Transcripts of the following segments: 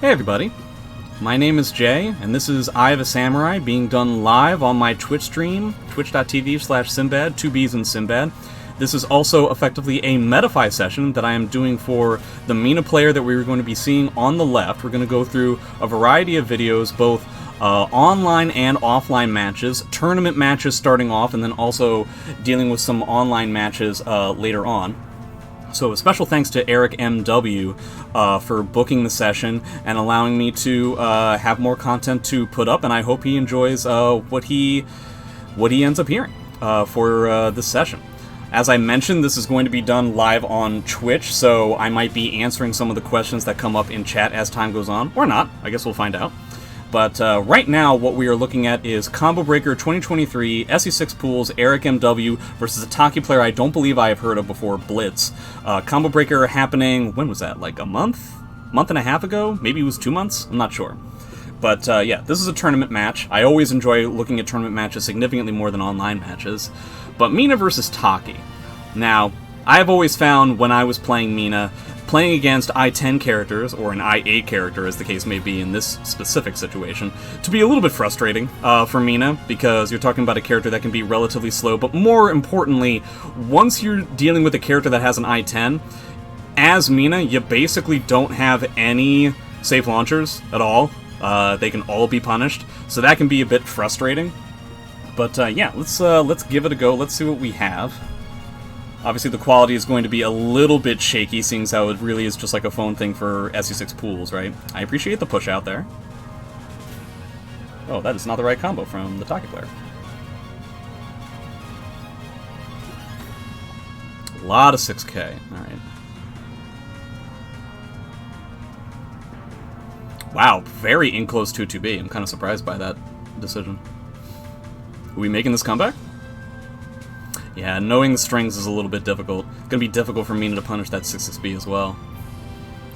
Hey everybody, my name is Jay, and this is Eye of a Samurai being done live on my Twitch stream, twitch.tv/Sinbad, 2Bs in Sinbad. This is also effectively a Metafy session that I am doing for the Mina player that we're going to be seeing on the left. We're going to go through a variety of videos, both online and offline matches, tournament matches starting off, and then also dealing with some online matches later on. So a special thanks to EricMW for booking the session and allowing me to have more content to put up, and I hope he enjoys what he ends up hearing for this session. As I mentioned, this is going to be done live on Twitch, so I might be answering some of the questions that come up in chat as time goes on, or not. I guess we'll find out. But right now, what we are looking at is Combo Breaker 2023, SE6 Pools, EricMW versus a Taki player I don't believe I have heard of before, Blitz. Combo Breaker happening, when was that, like a month? Month and a half ago? Maybe it was 2 months? I'm not sure. But yeah, this is a tournament match. I always enjoy looking at tournament matches significantly more than online matches. But Mina versus Taki. Now, I've always found when I was playing Mina, playing against I-10 characters, or an I-8 character as the case may be in this specific situation, to be a little bit frustrating for Mina, because you're talking about a character that can be relatively slow, but more importantly, once you're dealing with a character that has an I-10, as Mina, you basically don't have any safe launchers at all. They can all be punished, so that can be a bit frustrating. But yeah, let's give it a go. Let's see what we have. Obviously, the quality is going to be a little bit shaky, seeing as how it really is just like a phone thing for SE6 Pools, right? I appreciate the push out there. Oh, that is not the right combo from the Taki player. A lot of 6K. Alright. Wow, very in close 2-2B. I'm kind of surprised by that decision. Are we making this comeback? Yeah, knowing the strings is a little bit difficult. It's gonna be difficult for Mina to punish that 6-6B as well.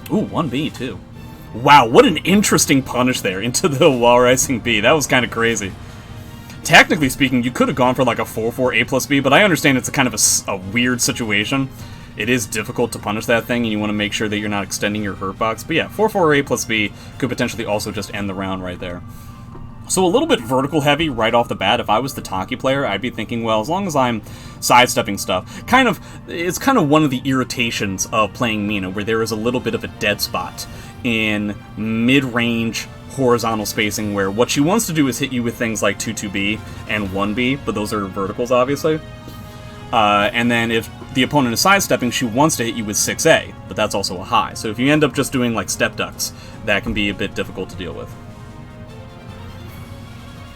Ooh, 1B too. Wow, what an interesting punish there into the wall rising B. That was kind of crazy. Technically speaking, you could have gone for like a 4-4 A plus B, but I understand it's a kind of a weird situation. It is difficult to punish that thing, and you want to make sure that you're not extending your hurt box. But yeah, 4-4 A plus B could potentially also just end the round right there. So a little bit vertical heavy right off the bat. If I was the Taki player, I'd be thinking, well, as long as I'm sidestepping stuff, it's kind of one of the irritations of playing Mina, where there is a little bit of a dead spot in mid-range horizontal spacing, where what she wants to do is hit you with things like 2-2B and 1B, but those are verticals, obviously. And then if the opponent is sidestepping, she wants to hit you with 6A, but that's also a high. So if you end up just doing like step ducks, that can be a bit difficult to deal with.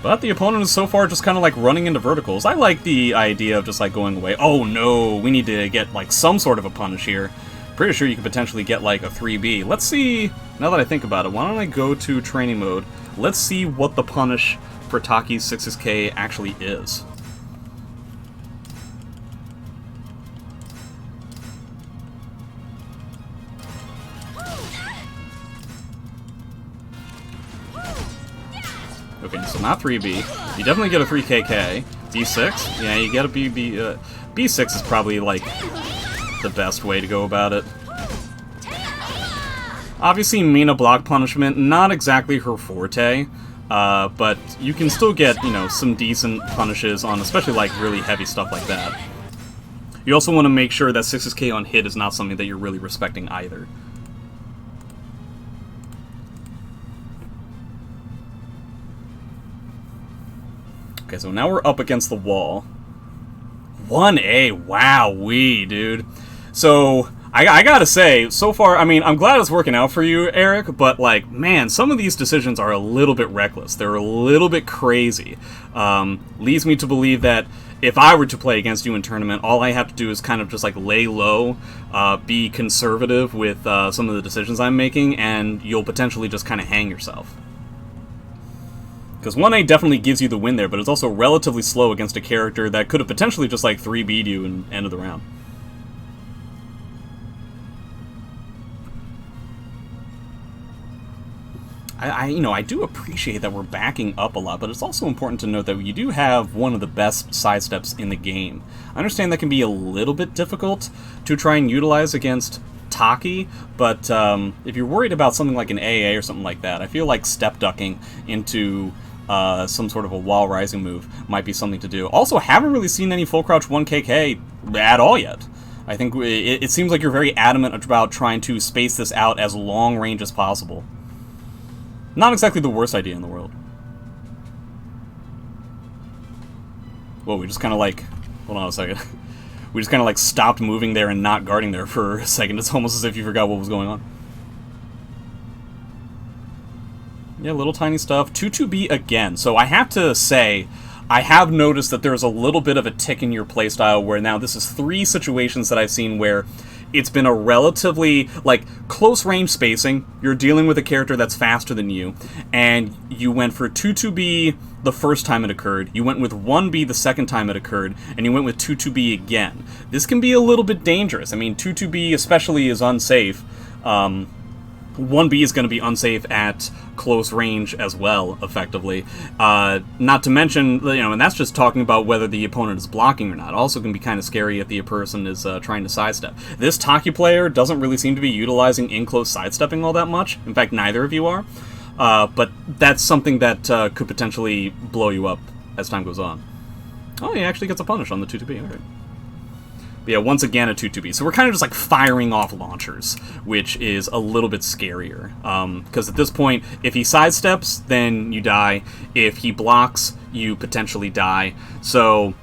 But the opponent is so far just kind of like running into verticals. I like the idea of just like going away. Oh no, we need to get like some sort of a punish here. Pretty sure you could potentially get like a 3B. Let's see, now that I think about it, why don't I go to training mode? Let's see what the punish for Taki's 6K actually is. Okay, so not 3B. You definitely get a 3KK. B6? Yeah, you get a B6 is probably, like, the best way to go about it. Obviously, Mina block punishment, not exactly her forte, but you can still get, you know, some decent punishes on, especially, like, really heavy stuff like that. You also want to make sure that 6K on hit is not something that you're really respecting either. Okay, so now we're up against the wall. 1A, wowee, dude. So, I gotta say, so far, I mean, I'm glad it's working out for you, Eric, but, like, man, some of these decisions are a little bit reckless. They're a little bit crazy. Leads me to believe that if I were to play against you in tournament, all I have to do is kind of just, like, lay low, be conservative with some of the decisions I'm making, and you'll potentially just kind of hang yourself. Because 1A definitely gives you the win there, but it's also relatively slow against a character that could have potentially just like 3B'd you in end of the round. I do appreciate that we're backing up a lot, but it's also important to note that you do have one of the best sidesteps in the game. I understand that can be a little bit difficult to try and utilize against Taki, but if you're worried about something like an AA or something like that, I feel like step ducking into some sort of a wall rising move might be something to do. Also, haven't really seen any full crouch 1KK at all yet. I think it seems like you're very adamant about trying to space this out as long range as possible. Not exactly the worst idea in the world. Whoa, we just kind of like... Hold on a second. We just kind of like stopped moving there and not guarding there for a second. It's almost as if you forgot what was going on. Yeah, little tiny stuff. 2-2B again. So I have to say, I have noticed that there's a little bit of a tick in your playstyle where now this is 3 situations that I've seen where it's been a relatively, like, close range spacing. You're dealing with a character that's faster than you, and you went for 2-2B the first time it occurred, you went with 1B the second time it occurred, and you went with 2-2B again. This can be a little bit dangerous. I mean, 2-2B especially is unsafe. 1B is going to be unsafe at close range as well, effectively. Not to mention, you know, and that's just talking about whether the opponent is blocking or not. Also can be kind of scary if the person is trying to sidestep. This Taki player doesn't really seem to be utilizing in-close sidestepping all that much. In fact, neither of you are. But that's something that could potentially blow you up as time goes on. Oh, he actually gets a punish on the 2-2B. All right. But yeah, once again a 2-2B. So we're kind of just like firing off launchers, which is a little bit scarier. Because at this point, if he sidesteps, then you die. If he blocks, you potentially die. So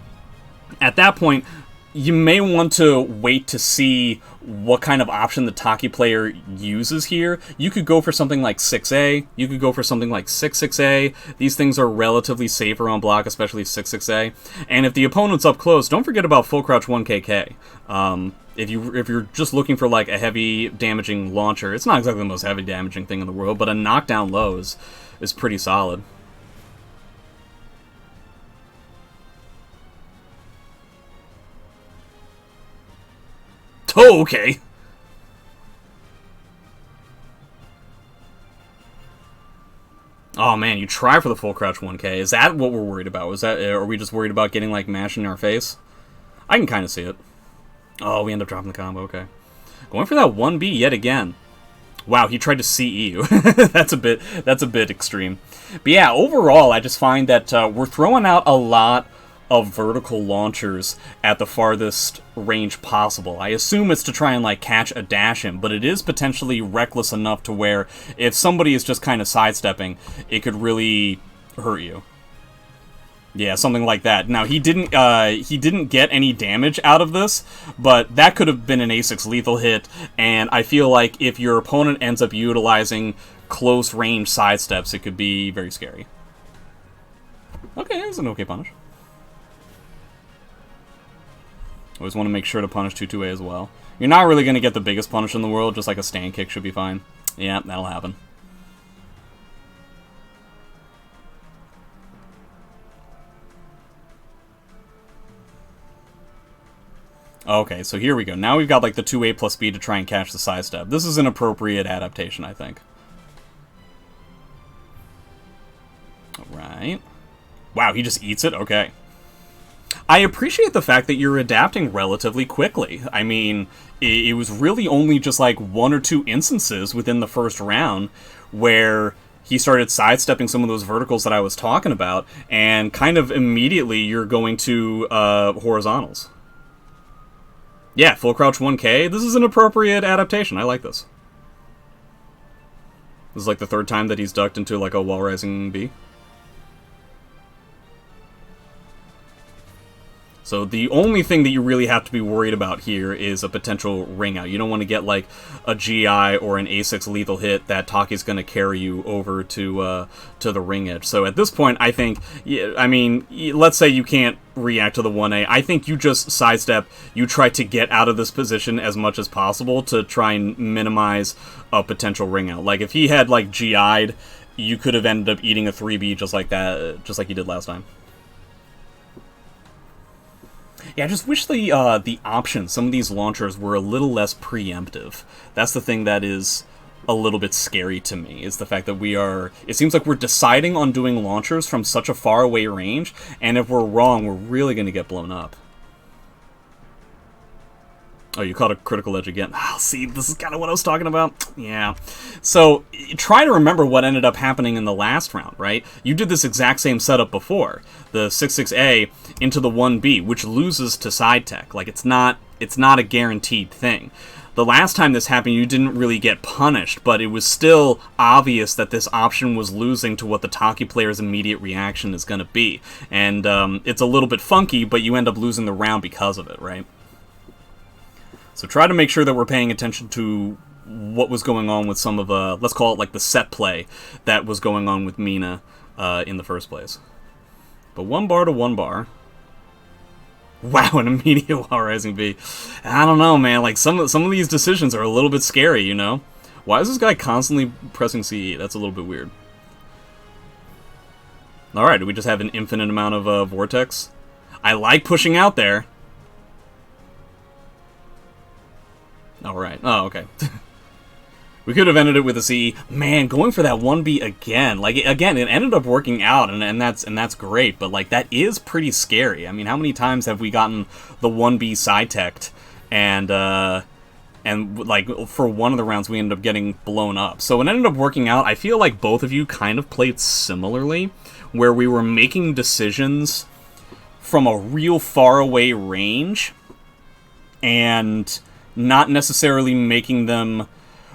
at that point, you may want to wait to see what kind of option the Taki player uses here. You could go for something like 6A. You could go for something like 6-6A. These things are relatively safer on block, especially 6-6A. And if the opponent's up close, don't forget about full crouch 1KK. If you're just looking for like a heavy damaging launcher, it's not exactly the most heavy damaging thing in the world, but a knockdown low is pretty solid. Oh, okay. Oh man, you try for the full crouch 1K. Is that what we're worried about? Are we just worried about getting like mashed in our face? I can kind of see it. Oh, we end up dropping the combo. Okay, going for that 1B yet again. Wow, he tried to CE you. That's a bit extreme. But yeah, overall, I just find that we're throwing out a lot of vertical launchers at the farthest range possible. I assume it's to try and like catch a dash him, but it is potentially reckless enough to where if somebody is just kind of sidestepping, it could really hurt you. Yeah, something like that. Now he didn't get any damage out of this, but that could have been an A6 lethal hit, and I feel like if your opponent ends up utilizing close range sidesteps, it could be very scary. Okay, that's an okay punish. Always want to make sure to punish 2-2A as well. You're not really going to get the biggest punish in the world, just like a stand kick should be fine. Yeah, that'll happen. Okay, so here we go. Now we've got like the 2A plus B to try and catch the sidestep. This is an appropriate adaptation, I think. Alright. Wow, he just eats it? Okay. I appreciate the fact that you're adapting relatively quickly. I mean, it was really only just like 1 or 2 instances within the first round where he started sidestepping some of those verticals that I was talking about, and kind of immediately you're going to horizontals. Yeah, full crouch 1K. This is an appropriate adaptation. I like this. This is like the 3rd time that he's ducked into like a wall rising B. So the only thing that you really have to be worried about here is a potential ring out. You don't want to get like a GI or an A6 lethal hit that Taki's going to carry you over to the ring edge. So at this point, I think, I mean, let's say you can't react to the 1A. I think you just sidestep. You try to get out of this position as much as possible to try and minimize a potential ring out. Like if he had like GI'd, you could have ended up eating a 3B just like that, just like you did last time. Yeah, I just wish the options, some of these launchers, were a little less preemptive. That's the thing that is a little bit scary to me, is the fact that it seems like we're deciding on doing launchers from such a far away range, and if we're wrong, we're really going to get blown up. Oh, you caught a critical edge again. Oh, see, this is kind of what I was talking about. Yeah. So, try to remember what ended up happening in the last round, right? You did this exact same setup before. The 6-6A into the 1B, which loses to side tech. Like, it's not a guaranteed thing. The last time this happened, you didn't really get punished, but it was still obvious that this option was losing to what the Taki player's immediate reaction is going to be. And it's a little bit funky, but you end up losing the round because of it, right? So try to make sure that we're paying attention to what was going on with some of, let's call it like the set play that was going on with Mina in the first place. But 1 bar to 1 bar. Wow, an immediate wall rising B. I don't know, man. Like some of these decisions are a little bit scary, you know? Why is this guy constantly pressing CE? That's a little bit weird. Alright, do we just have an infinite amount of vortex? I like pushing out there. Alright. Oh, okay. We could have ended it with a CE. Man, going for that 1B again. Like, again, it ended up working out, and that's great, but, like, that is pretty scary. I mean, how many times have we gotten the 1B side-teched, and, like, for one of the rounds, we ended up getting blown up. So it ended up working out. I feel like both of you kind of played similarly, where we were making decisions from a real far-away range, and not necessarily making them...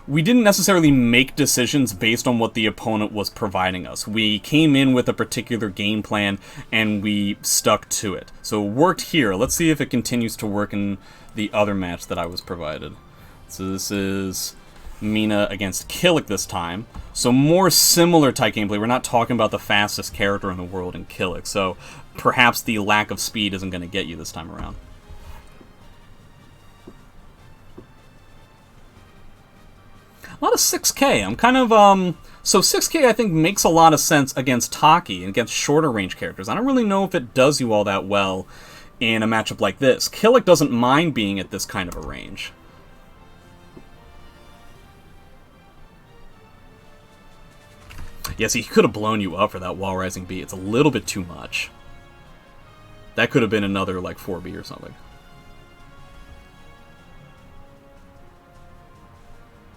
We didn't necessarily make decisions based on what the opponent was providing us. We came in with a particular game plan, and we stuck to it. So it worked here. Let's see if it continues to work in the other match that I was provided. So this is Mina against Killick this time. So more similar type gameplay. We're not talking about the fastest character in the world in Killick, so perhaps the lack of speed isn't going to get you this time around. A lot of 6K. I'm kind of, so 6K I think makes a lot of sense against Taki and against shorter range characters. I don't really know if it does you all that well in a matchup like this. Killick doesn't mind being at this kind of a range. Yes, he could have blown you up for that wall rising B. It's a little bit too much. That could have been another, like, 4B or something.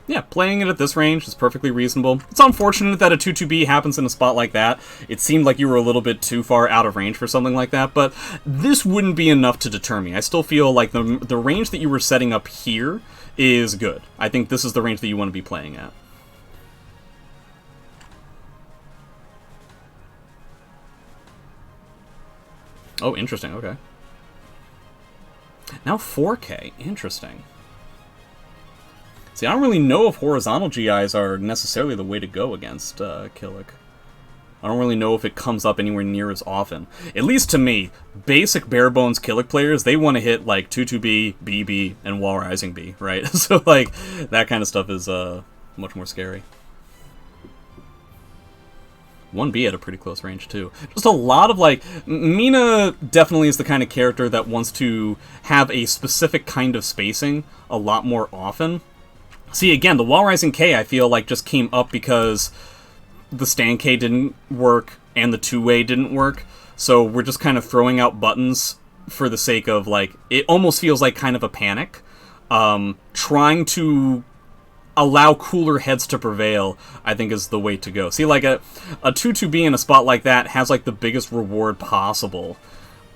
Yeah, playing it at this range is perfectly reasonable. It's unfortunate that a 2-2B happens in a spot like that. It seemed like you were a little bit too far out of range for something like that, but this wouldn't be enough to deter me. I still feel like the range that you were setting up here is good. I think this is the range that you want to be playing at. Oh, interesting, okay. Now 4K, interesting. See, I don't really know if horizontal GIs are necessarily the way to go against Killick. I don't really know if it comes up anywhere near as often. At least to me, basic bare-bones Killick players, they want to hit, like, 2-2B, BB, and wall rising B, right? So, like, that kind of stuff is much more scary. 1B at a pretty close range, too. Just a lot of, like... Mina definitely is the kind of character that wants to have a specific kind of spacing a lot more often. See, again, the wall rising K, I feel like, just came up because the stand K didn't work and the two-way didn't work. So we're just kind of throwing out buttons for the sake of, like, it almost feels like kind of a panic. Trying to allow cooler heads to prevail, I think, is the way to go. See, like, a 2-2B in a spot like that has, like, the biggest reward possible.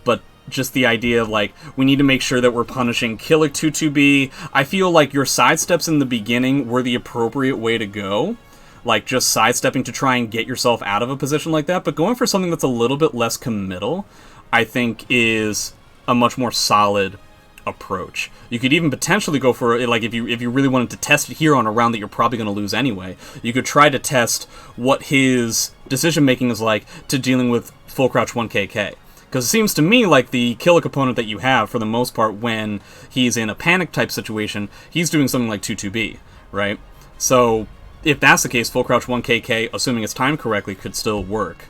But just the idea of, like, we need to make sure that we're punishing Killick 2-2B. I feel like your sidesteps in the beginning were the appropriate way to go. Like, just sidestepping to try and get yourself out of a position like that. But going for something that's a little bit less committal, I think, is a much more solid approach. You could even potentially go for, like, if you really wanted to test it here on a round that you're probably going to lose anyway, you could try to test what his decision-making is like to dealing with full crouch 1KK. Because it seems to me like the Killick opponent that you have, for the most part, when he's in a panic-type situation, he's doing something like 2-2B, right? So, if that's the case, full crouch 1KK, assuming it's timed correctly, could still work.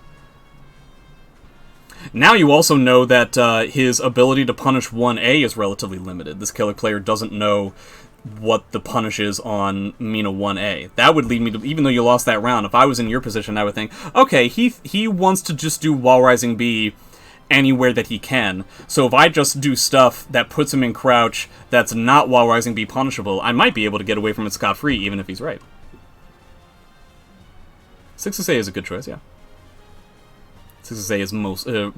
Now you also know that his ability to punish 1A is relatively limited. This Killick player doesn't know what the punish is on Mina 1A. That would lead me to, even though you lost that round, if I was in your position, I would think, okay, he wants to just do wall rising B anywhere that he can. So if I just do stuff that puts him in crouch that's not while rising B punishable, I might be able to get away from it scot-free, even if he's right. 6-6A is a good choice, yeah. 6-6A is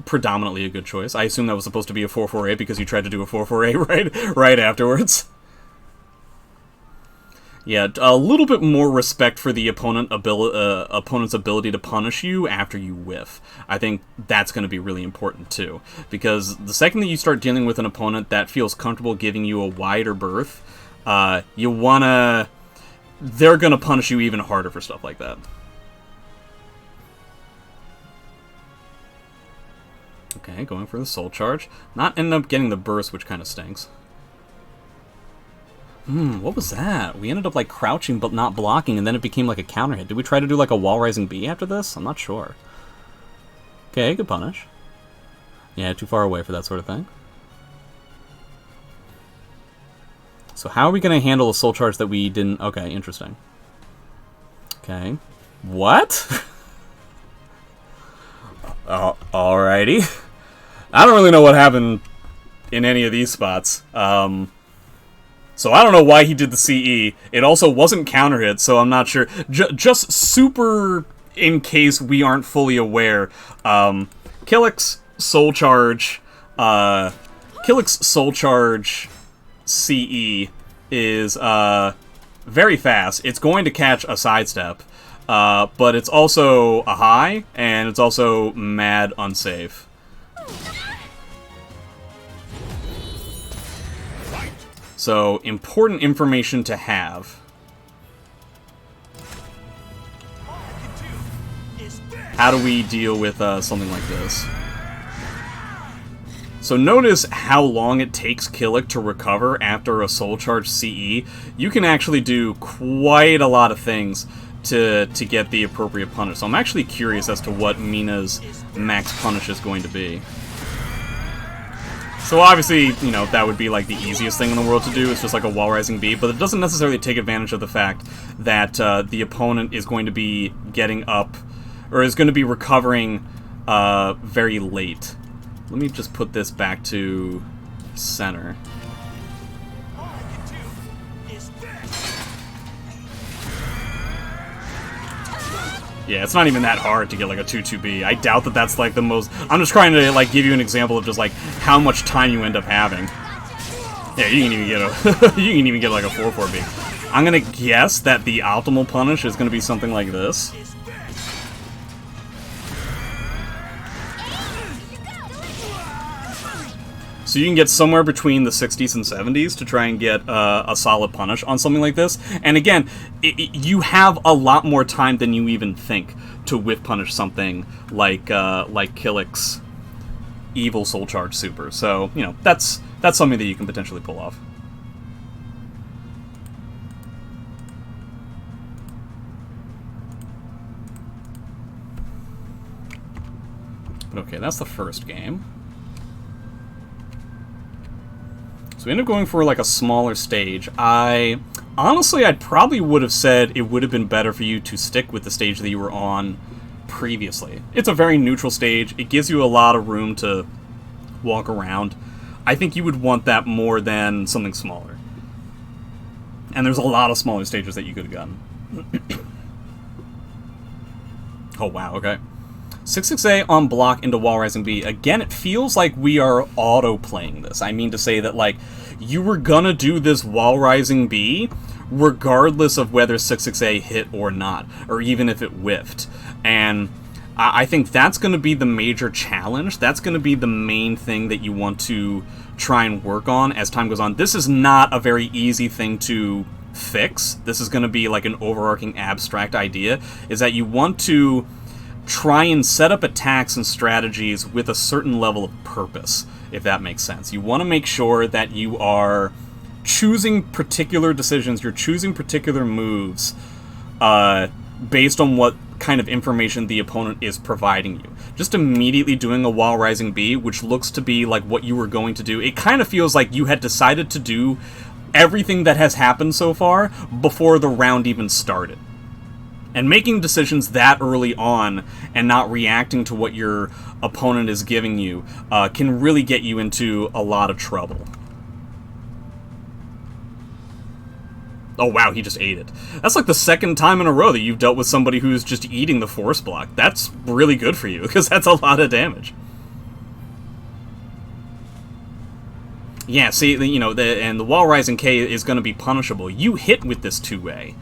predominantly a good choice. I assume that was supposed to be a 4-4A because you tried to do a 4-4A right afterwards. Yeah, a little bit more respect for the opponent's ability to punish you after you whiff. I think that's going to be really important, too. Because the second that you start dealing with an opponent that feels comfortable giving you a wider berth, they're going to punish you even harder for stuff like that. Okay, going for the soul charge. Not ending up getting the burst, which kind of stinks. What was that? We ended up, like, crouching but not blocking, and then it became, like, a counter hit. Did we try to do, like, a wall rising B after this? I'm not sure. Okay, good punish. Yeah, too far away for that sort of thing. So how are we going to handle a soul charge that we didn't... Okay, interesting. Okay. What? Alrighty. I don't really know what happened in any of these spots. So I don't know why he did the CE. It also wasn't counter hit, so I'm not sure. Just super in case we aren't fully aware. Killick's Soul Charge CE is very fast. It's going to catch a sidestep, but it's also a high, and it's also mad unsafe. So, important information to have. How do we deal with something like this? So notice how long it takes Killick to recover after a Soul Charge CE. You can actually do quite a lot of things to get the appropriate punish. So I'm actually curious as to what Mina's max punish is going to be. So obviously, you know, that would be like the easiest thing in the world to do. It's just like a wall rising B, but it doesn't necessarily take advantage of the fact that the opponent is going to be getting up, or is going to be recovering very late. Let me just put this back to center. Yeah, it's not even that hard to get like a 2-2B. I doubt that that's like the most... I'm just trying to like give you an example of just like how much time you end up having. Yeah, you can even get a you can even get like a 4-4B. I'm gonna guess that the optimal punish is gonna be something like this. So you can get somewhere between the 60s and 70s to try and get a solid punish on something like this. And again, you have a lot more time than you even think to whiff punish something like Killick's Evil Soul Charge Super. So, you know, that's something that you can potentially pull off. But okay, that's the first game. So we ended up going for like a smaller stage. Honestly, I probably would have said it would have been better for you to stick with the stage that you were on previously. It's a very neutral stage. It gives you a lot of room to walk around. I think you would want that more than something smaller. And there's a lot of smaller stages that you could have gotten. Oh wow, okay. 6-6A on block into wall rising B. Again, it feels like we are auto-playing this. I mean to say that, like, you were gonna do this wall rising B regardless of whether 6-6A hit or not, or even if it whiffed. And I think that's gonna be the major challenge. That's gonna be the main thing that you want to try and work on as time goes on. This is not a very easy thing to fix. This is gonna be like an overarching abstract idea, is that you want to try and set up attacks and strategies with a certain level of purpose, if that makes sense. You want to make sure that you are choosing particular decisions, you're choosing particular moves based on what kind of information the opponent is providing you. Just immediately doing a wall rising B, which looks to be like what you were going to do, it kind of feels like you had decided to do everything that has happened so far before the round even started. And making decisions that early on and not reacting to what your opponent is giving you can really get you into a lot of trouble. Oh wow, he just ate it. That's like the second time in a row that you've dealt with somebody who's just eating the force block. That's really good for you, because that's a lot of damage. Yeah, see, you know, and the Wall Rising K is going to be punishable. You hit with this 2A.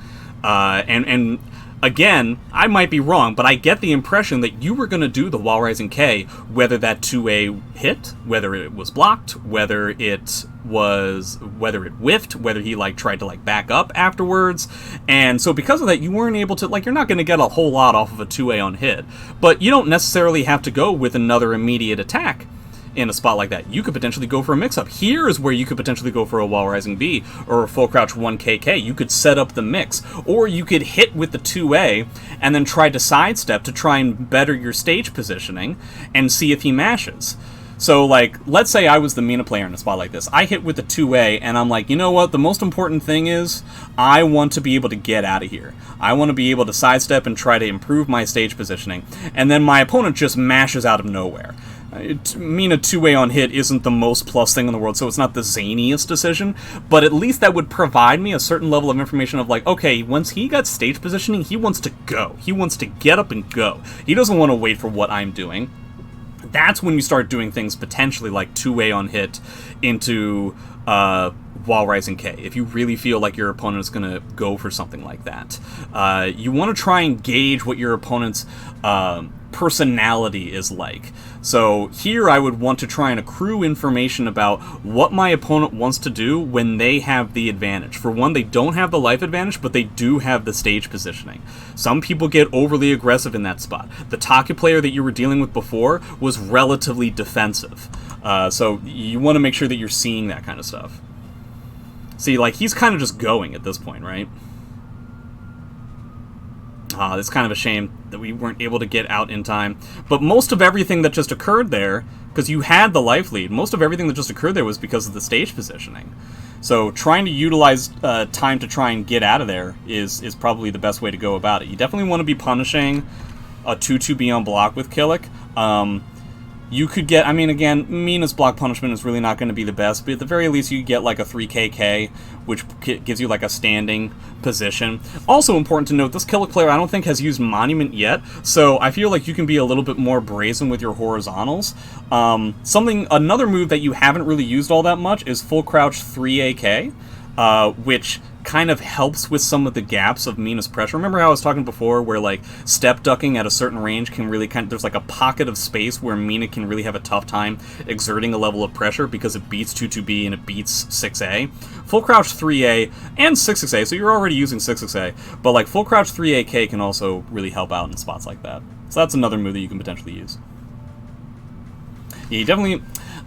And again, I might be wrong, but I get the impression that you were going to do the Wall Rising K, whether that 2A hit, whether it was blocked, whether it whiffed, whether he, like, tried to, like, back up afterwards. And so because of that, you weren't able to, like, you're not going to get a whole lot off of a 2A on hit. But you don't necessarily have to go with another immediate attack in a spot like that. You could potentially go for a mix-up. Here is where you could potentially go for a Wall Rising B or a full crouch 1KK. You could set up the mix, or you could hit with the 2A and then try to sidestep to try and better your stage positioning and see if he mashes. So, like, let's say I was the Mina player in a spot like this. I hit with the 2A, and I'm like, you know what? The most important thing is I want to be able to get out of here. I want to be able to sidestep and try to improve my stage positioning. And then my opponent just mashes out of nowhere. Mina 2A on hit isn't the most plus thing in the world, so it's not the zaniest decision, but at least that would provide me a certain level of information of, like, okay, once he got stage positioning, he wants to go. He wants to get up and go. He doesn't want to wait for what I'm doing. That's when you start doing things potentially like 2A on hit into Wall Rising K, if you really feel like your opponent is going to go for something like that. You want to try and gauge what your opponent's personality is like. So here I would want to try and accrue information about what my opponent wants to do when they have the advantage. For one, they don't have the life advantage, but they do have the stage positioning. Some people get overly aggressive in that spot. The Taki player that you were dealing with before was relatively defensive. So you want to make sure that you're seeing that kind of stuff. See, like, he's kind of just going at this point, right? It's kind of a shame that we weren't able to get out in time. But most of everything that just occurred there, because you had the life lead, most of everything that just occurred there was because of the stage positioning. So trying to utilize time to try and get out of there is probably the best way to go about it. You definitely want to be punishing a 2-2B on block with Killick. You could get, I mean, again, Mina's block punishment is really not going to be the best, but at the very least you get like a 3KK, which gives you like a standing position. Also important to note, this Killick player I don't think has used Monument yet, so I feel like you can be a little bit more brazen with your horizontals. Another move that you haven't really used all that much is full crouch 3AK, which kind of helps with some of the gaps of Mina's pressure. Remember how I was talking before where, like, step ducking at a certain range can really there's like a pocket of space where Mina can really have a tough time exerting a level of pressure because it beats 2-2B and it beats 6A. Full crouch 3A and 6-6A, so you're already using 6-6A, but like full crouch 3AK can also really help out in spots like that. So that's another move that you can potentially use. Yeah, you definitely...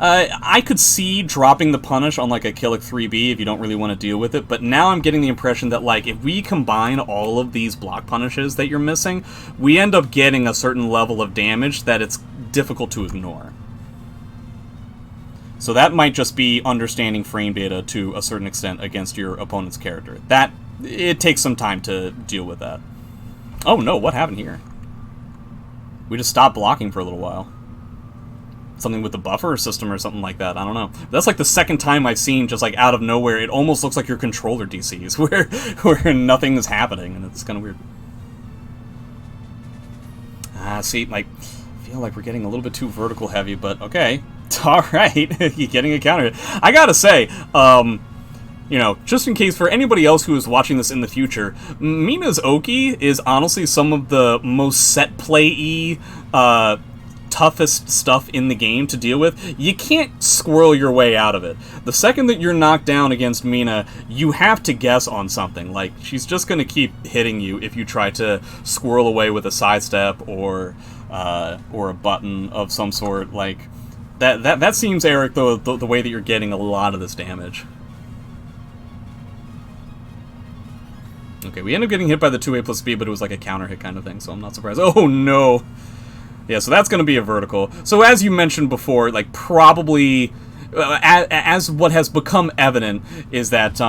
I could see dropping the punish on like a Killick 3B if you don't really want to deal with it, but now I'm getting the impression that, like, if we combine all of these block punishes that you're missing, we end up getting a certain level of damage that it's difficult to ignore. So that might just be understanding frame data to a certain extent against your opponent's character. It takes some time to deal with that. Oh no, what happened here? We just stopped blocking for a little while. Something with the buffer system or something like that, I don't know. That's like the second time I've seen, just like out of nowhere, it almost looks like your controller DCs, where nothing is happening, and it's kind of weird. See, like, I feel like we're getting a little bit too vertical heavy, but okay. Alright, you're getting a counter. I gotta say, you know, just in case for anybody else who is watching this in the future, Mina's Oki is honestly some of the most set play-y, toughest stuff in the game to deal with. You can't squirrel your way out of it. The second that you're knocked down against Mina, you have to guess on something. Like, she's just going to keep hitting you if you try to squirrel away with a sidestep or a button of some sort. Like, that seems, Eric, the way that you're getting a lot of this damage. Okay, we ended up getting hit by the 2A plus B, but it was like a counter hit kind of thing, so I'm not surprised. Oh no! Yeah, so that's going to be a vertical. So as you mentioned before, like, probably as what has become evident is that,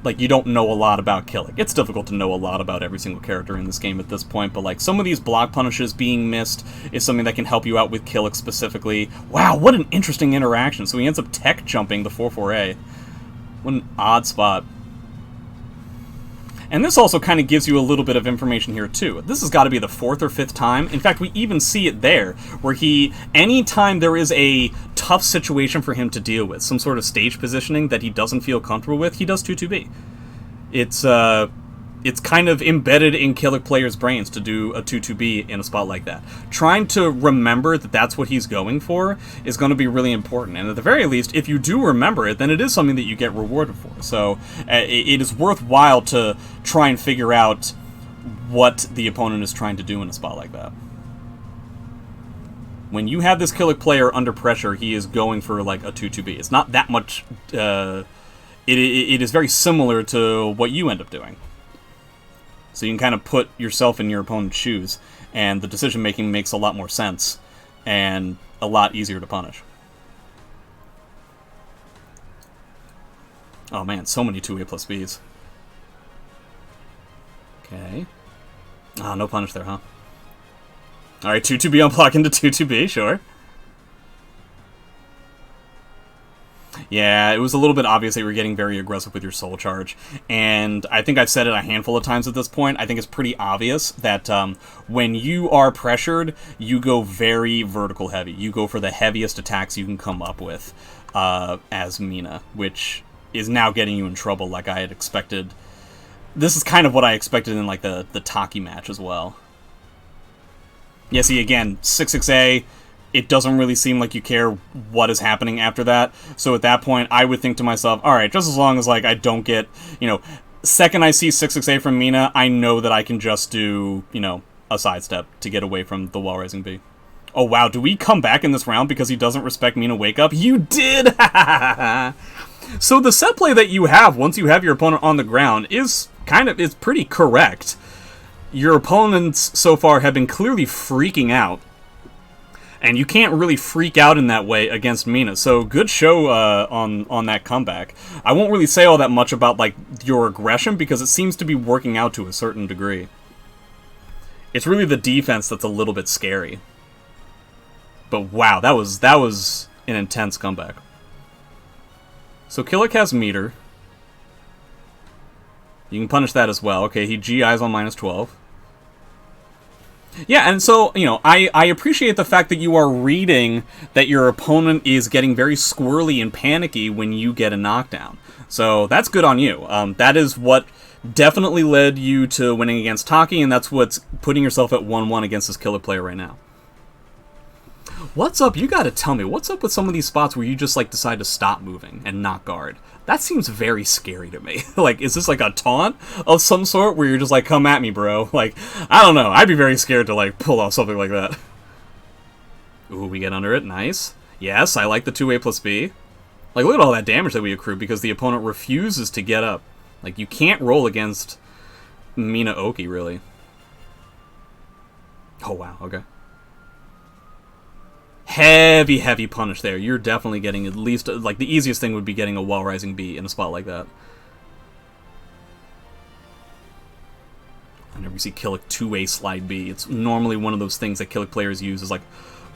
like, you don't know a lot about Killick. It's difficult to know a lot about every single character in this game at this point, but, like, some of these block punishes being missed is something that can help you out with Killick specifically. Wow, what an interesting interaction. So he ends up tech jumping the 4-4A. What an odd spot. And this also kind of gives you a little bit of information here, too. This has got to be the 4th or 5th time. In fact, we even see it there, where anytime there is a tough situation for him to deal with, some sort of stage positioning that he doesn't feel comfortable with, he does 2-2-B. It's kind of embedded in Killick players' brains to do a 2-2-B in a spot like that. Trying to remember that that's what he's going for is going to be really important. And at the very least, if you do remember it, then it is something that you get rewarded for. So it is worthwhile to try and figure out what the opponent is trying to do in a spot like that. When you have this Killick player under pressure, he is going for like a 2-2-B. It's not that much... it is very similar to what you end up doing. So you can kind of put yourself in your opponent's shoes, and the decision-making makes a lot more sense, and a lot easier to punish. Oh man, so many 2A plus Bs. Okay. Ah, no punish there, huh? Alright, 2-2-B on block into 2-2-B, sure. Yeah, it was a little bit obvious that you were getting very aggressive with your soul charge, and I think I've said it a handful of times at this point. I think it's pretty obvious that when you are pressured, you go very vertical heavy. You go for the heaviest attacks you can come up with as Mina, which is now getting you in trouble like I had expected. This is kind of what I expected in like the Taki match as well. Yeah, see, again, 6-6A... it doesn't really seem like you care what is happening after that. So at that point, I would think to myself, alright, just as long as like I don't get, second I see 6-6-A from Mina, I know that I can just do, a sidestep to get away from the wall rising B. Oh wow, do we come back in this round because he doesn't respect Mina wake up? You did! So the set play that you have once you have your opponent on the ground is pretty correct. Your opponents so far have been clearly freaking out. And you can't really freak out in that way against Mina, so good show on that comeback. I won't really say all that much about like your aggression because it seems to be working out to a certain degree. It's really the defense that's a little bit scary. But wow, that was an intense comeback. So Killick has meter. You can punish that as well. Okay, he GIs on -12. Yeah, and so, I appreciate the fact that you are reading that your opponent is getting very squirrely and panicky when you get a knockdown. So that's good on you. That is what definitely led you to winning against Taki, and that's what's putting yourself at 1-1 against this Killick player right now. What's up? You gotta tell me, what's up with some of these spots where you just, like, decide to stop moving and not guard? That seems very scary to me. Like, is this like a taunt of some sort where you're just like, come at me, bro? Like, I don't know. I'd be very scared to, like, pull off something like that. Ooh, we get under it. Nice. Yes, I like the 2A plus B. Like, look at all that damage that we accrue because the opponent refuses to get up. Like, you can't roll against Mina Oki, really. Oh, wow. Okay. Heavy, heavy punish there. You're definitely getting at least, like, the easiest thing would be getting a wall rising B in a spot like that. Whenever you see Killick 2A slide B, it's normally one of those things that Killick players use as, like,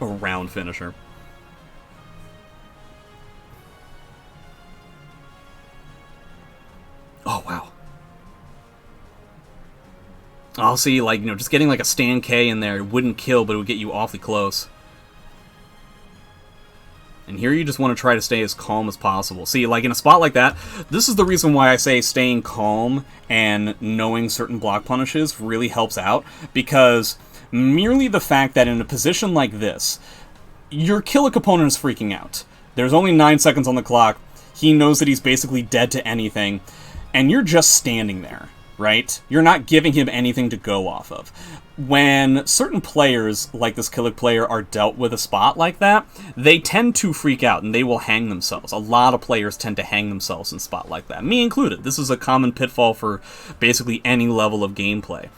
a round finisher. Oh, wow. I'll see, like, just getting, like, a stand K in there wouldn't kill, but it would get you awfully close. And here you just want to try to stay as calm as possible. See, like in a spot like that, this is the reason why I say staying calm and knowing certain block punishes really helps out. Because merely the fact that in a position like this, your Killick opponent is freaking out. There's only 9 seconds on the clock. He knows that he's basically dead to anything. And you're just standing there, right? You're not giving him anything to go off of. When certain players, like this Killick player, are dealt with a spot like that, they tend to freak out and they will hang themselves. A lot of players tend to hang themselves in a spot like that, me included. This is a common pitfall for basically any level of gameplay.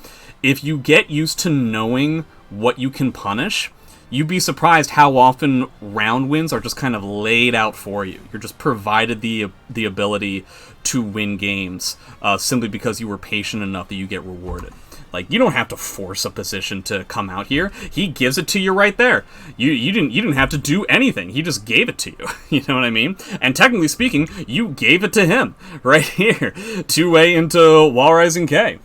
If you get used to knowing what you can punish, you'd be surprised how often round wins are just kind of laid out for you. You're just provided the ability to win games simply because you were patient enough that you get rewarded. Like, you don't have to force a position to come out here. He gives it to you right there. You didn't have to do anything. He just gave it to you. You know what I mean? And technically speaking, you gave it to him right here. 2-way into Wall Rising K.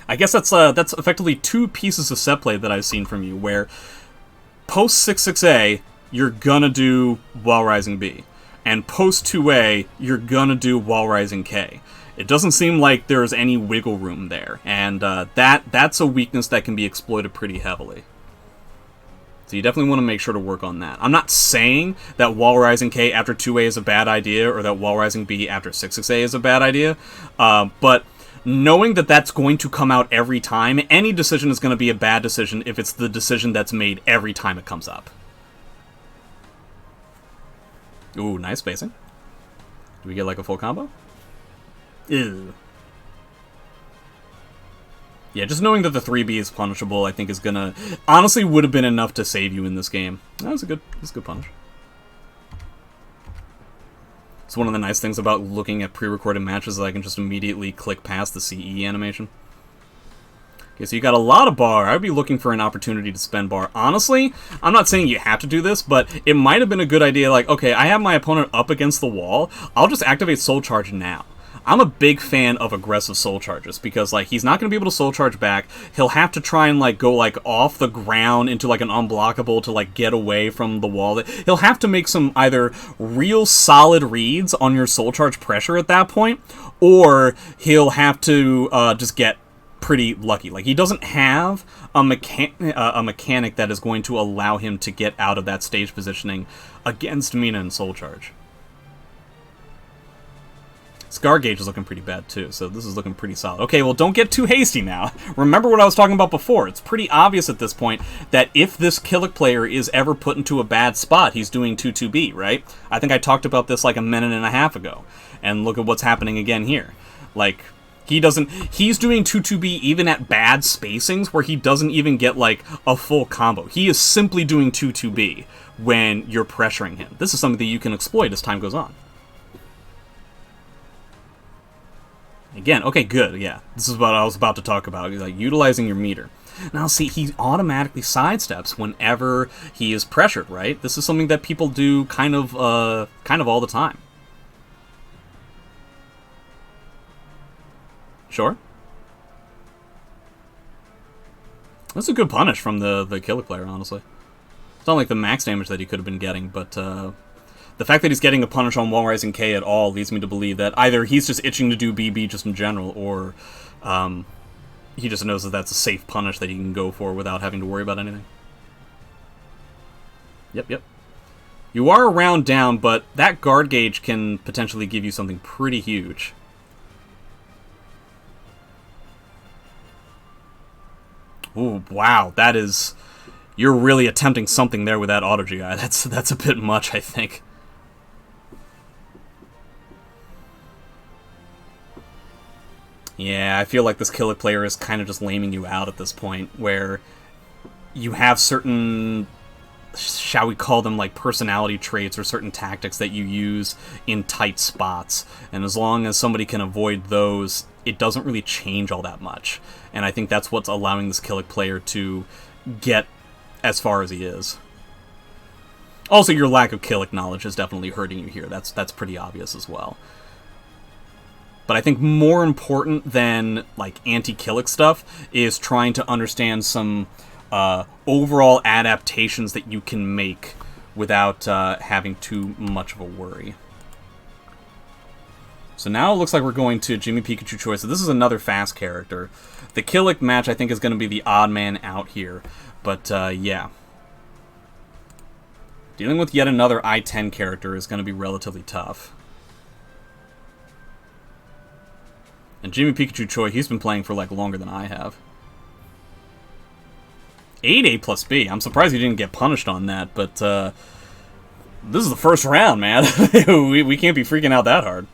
I guess that's effectively 2 pieces of set play that I've seen from you, where post 6-6A, you're gonna do Wall Rising B. And post 2-A, you're gonna do Wall Rising K. It doesn't seem like there's any wiggle room there, and that's a weakness that can be exploited pretty heavily. So you definitely want to make sure to work on that. I'm not saying that Wall Rising K after 2-A is a bad idea, or that Wall Rising B after 6-6A is a bad idea, but knowing that that's going to come out every time, any decision is going to be a bad decision if it's the decision that's made every time it comes up. Ooh, nice spacing. Do we get like a full combo? Ew. Yeah, just knowing that the 3B is punishable, I think is gonna... honestly, would have been enough to save you in this game. That was a good punish. It's one of the nice things about looking at pre-recorded matches that I can just immediately click past the CE animation. Okay, so you got a lot of bar. I'd be looking for an opportunity to spend bar. Honestly, I'm not saying you have to do this, but it might have been a good idea, like, okay, I have my opponent up against the wall. I'll just activate Soul Charge now. I'm a big fan of aggressive soul charges because, like, he's not going to be able to soul charge back. He'll have to try and, like, go, like, off the ground into, like, an unblockable to, like, get away from the wall. He'll have to make some either real solid reads on your soul charge pressure at that point, or he'll have to just get pretty lucky. Like, he doesn't have a mechanic that is going to allow him to get out of that stage positioning against Mina and soul charge. Scar gauge is looking pretty bad, too, so this is looking pretty solid. Okay, well, don't get too hasty now. Remember what I was talking about before. It's pretty obvious at this point that if this Killick player is ever put into a bad spot, he's doing 2-2B, right? I think I talked about this like a minute and a half ago. And look at what's happening again here. Like, he's doing 2-2B even at bad spacings where he doesn't even get, like, a full combo. He is simply doing 2-2B when you're pressuring him. This is something that you can exploit as time goes on. Again, okay, good, yeah. This is what I was about to talk about, like utilizing your meter. Now, see, he automatically sidesteps whenever he is pressured, right? This is something that people do kind of all the time. Sure. That's a good punish from the killer player, honestly. It's not like the max damage that he could have been getting, but the fact that he's getting a punish on Wall Rising K at all leads me to believe that either he's just itching to do BB just in general, or he just knows that that's a safe punish that he can go for without having to worry about anything. Yep. You are a round down, but that guard gauge can potentially give you something pretty huge. Ooh, wow, that is... You're really attempting something there with that auto GI. That's a bit much, I think. Yeah, I feel like this killer player is kind of just laming you out at this point, where you have certain, shall we call them, like, personality traits or certain tactics that you use in tight spots, and as long as somebody can avoid those, it doesn't really change all that much. And I think that's what's allowing this Killick player to get as far as he is. Also, your lack of Killick knowledge is definitely hurting you here. That's pretty obvious as well. But I think more important than, like, anti-Killick stuff is trying to understand some overall adaptations that you can make without having too much of a worry. So now it looks like we're going to Jimmy Pikachu choice. So this is another fast character. The Killick match, I think, is going to be the odd man out here. But, yeah. Dealing with yet another I-10 character is going to be relatively tough. And Jimmy Pikachu Choi, he's been playing for, like, longer than I have. 8A plus B. I'm surprised he didn't get punished on that, but, this is the first round, man. we can't be freaking out that hard.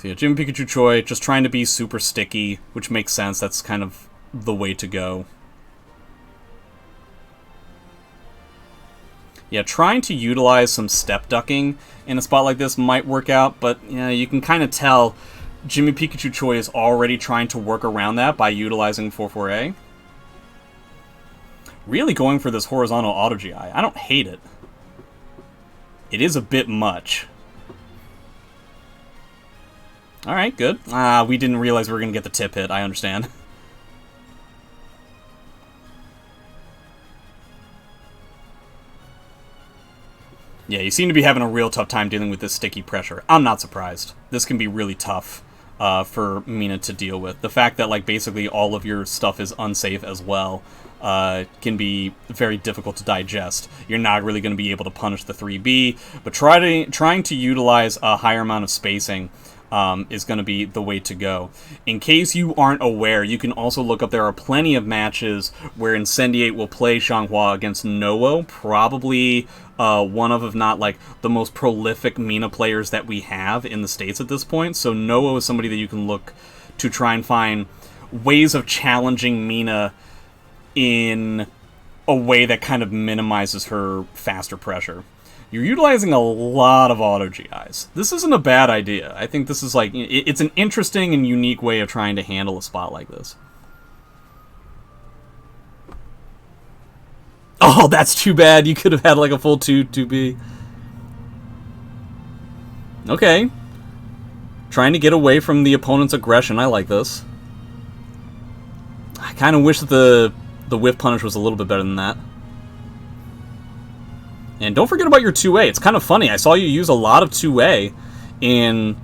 So yeah, Jimmy Pikachu Choi just trying to be super sticky, which makes sense. That's kind of the way to go. Yeah, trying to utilize some step ducking in a spot like this might work out, but you can kind of tell Jimmy Pikachu Choi is already trying to work around that by utilizing 4-4A. Really going for this horizontal auto GI. I don't hate it. It is a bit much. Alright, good. We didn't realize we were going to get the tip hit, I understand. Yeah, you seem to be having a real tough time dealing with this sticky pressure. I'm not surprised. This can be really tough for Mina to deal with. The fact that, like, basically all of your stuff is unsafe as well can be very difficult to digest. You're not really going to be able to punish the 3B, but trying to utilize a higher amount of spacing is going to be the way to go. In case you aren't aware, you can also look up, there are plenty of matches where Incendiate will play Xianghua against Nowo, probably one of, if not, like, the most prolific Mina players that we have in the States at this point. So Nowo is somebody that you can look to try and find ways of challenging Mina in a way that kind of minimizes her faster pressure. You're utilizing a lot of auto GIs. This isn't a bad idea. I think this is, like, it's an interesting and unique way of trying to handle a spot like this. Oh, that's too bad. You could have had, like, a full 2B. Okay. Trying to get away from the opponent's aggression. I like this. I kind of wish that the whiff punish was a little bit better than that. And don't forget about your 2A. It's kind of funny. I saw you use a lot of 2A in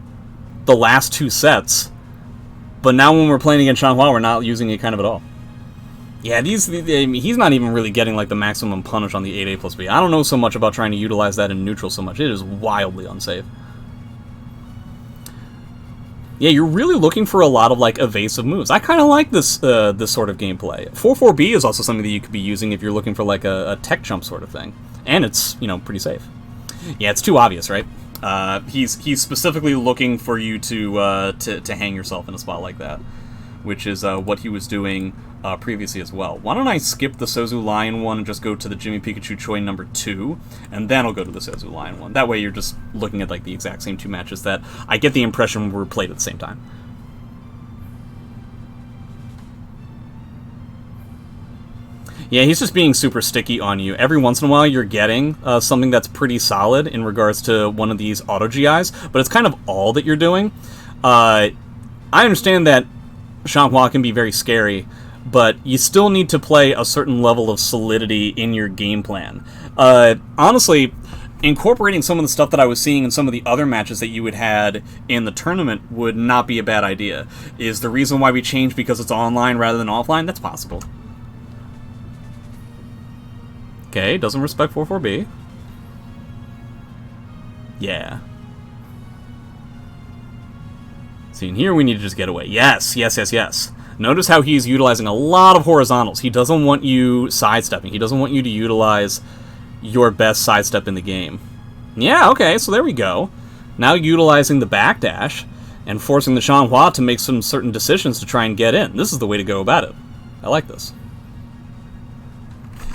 the last 2 sets. But now when we're playing against Xianghua, we're not using it kind of at all. Yeah, he's not even really getting, like, the maximum punish on the 8A plus B. I don't know so much about trying to utilize that in neutral so much. It is wildly unsafe. Yeah, you're really looking for a lot of, like, evasive moves. I kind of like this this sort of gameplay. 4-4B is also something that you could be using if you're looking for, like, a tech jump sort of thing. And it's, pretty safe. Yeah, it's too obvious, right? He's specifically looking for you to hang yourself in a spot like that, which is what he was doing previously as well. Why don't I skip the Sozu Lion one and just go to the Jimmy Pikachu Choi number 2, and then I'll go to the Sozu Lion one. That way you're just looking at, like, the exact same 2 matches that I get the impression were played at the same time. Yeah, he's just being super sticky on you. Every once in a while, you're getting something that's pretty solid in regards to one of these auto GIs, but it's kind of all that you're doing. I understand that Xianghua can be very scary, but you still need to play a certain level of solidity in your game plan. Honestly, incorporating some of the stuff that I was seeing in some of the other matches that you had had in the tournament would not be a bad idea. Is the reason why we changed because it's online rather than offline? That's possible. Okay, doesn't respect 4-4B. Yeah. See, in here we need to just get away. Yes, yes, yes, yes. Notice how he's utilizing a lot of horizontals. He doesn't want you sidestepping. He doesn't want you to utilize your best sidestep in the game. Yeah, okay, so there we go. Now utilizing the backdash and forcing the Xianghua to make some certain decisions to try and get in. This is the way to go about it. I like this.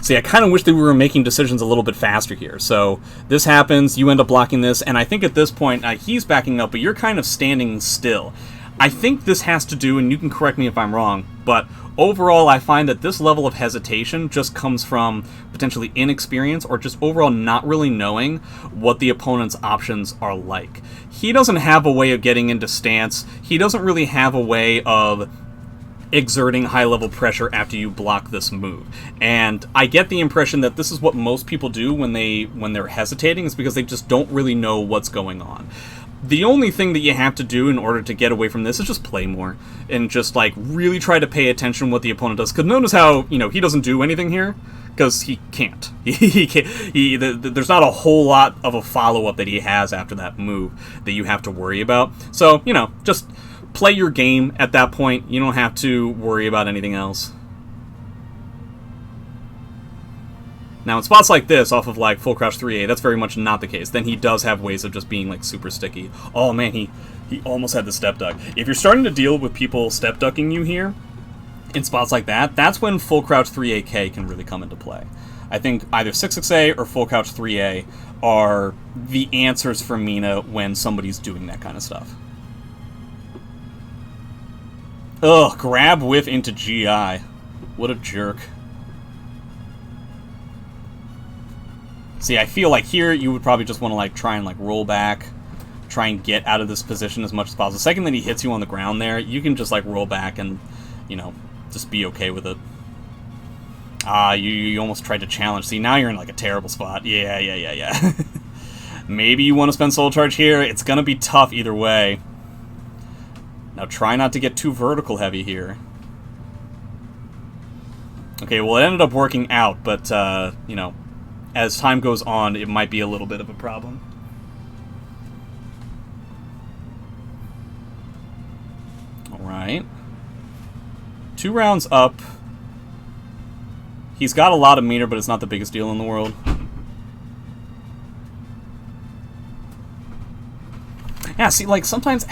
See, I kind of wish that we were making decisions a little bit faster here. So this happens, you end up blocking this, and I think at this point, he's backing up, but you're kind of standing still. I think this has to do, and you can correct me if I'm wrong, but overall I find that this level of hesitation just comes from potentially inexperience or just overall not really knowing what the opponent's options are like. He doesn't have a way of getting into stance. He doesn't really have a way of exerting high-level pressure after you block this move. And I get the impression that this is what most people do when they're hesitating, is because they just don't really know what's going on. The only thing that you have to do in order to get away from this is just play more and just, like, really try to pay attention to what the opponent does. Because notice how, he doesn't do anything here, because he can't. He can't. There's not a whole lot of a follow-up that he has after that move that you have to worry about. So, just play your game at that point. You don't have to worry about anything else. Now, in spots like this, off of, like, full crouch 3A, that's very much not the case. Then he does have ways of just being, like, super sticky. Oh, man, he He almost had the step duck. If you're starting to deal with people step ducking you here, in spots like that, that's when full crouch 3AK can really come into play. I think either 6-6A or full crouch 3A are the answers for Mina when somebody's doing that kind of stuff. Ugh, grab whiff into GI. What a jerk. See, I feel like here you would probably just want to like try and like roll back, try and get out of this position as much as possible. The second that he hits you on the ground there, you can just like roll back and, you know, just be okay with it. Ah, you almost tried to challenge. See, now you're in like a terrible spot. Yeah. Maybe you want to spend soul charge here. It's going to be tough either way. Now try not to get too vertical heavy here. Okay, well it ended up working out, but, you know, as time goes on, it might be a little bit of a problem. Alright. 2 rounds up. He's got a lot of meter, but it's not the biggest deal in the world. Yeah, see, like, sometimes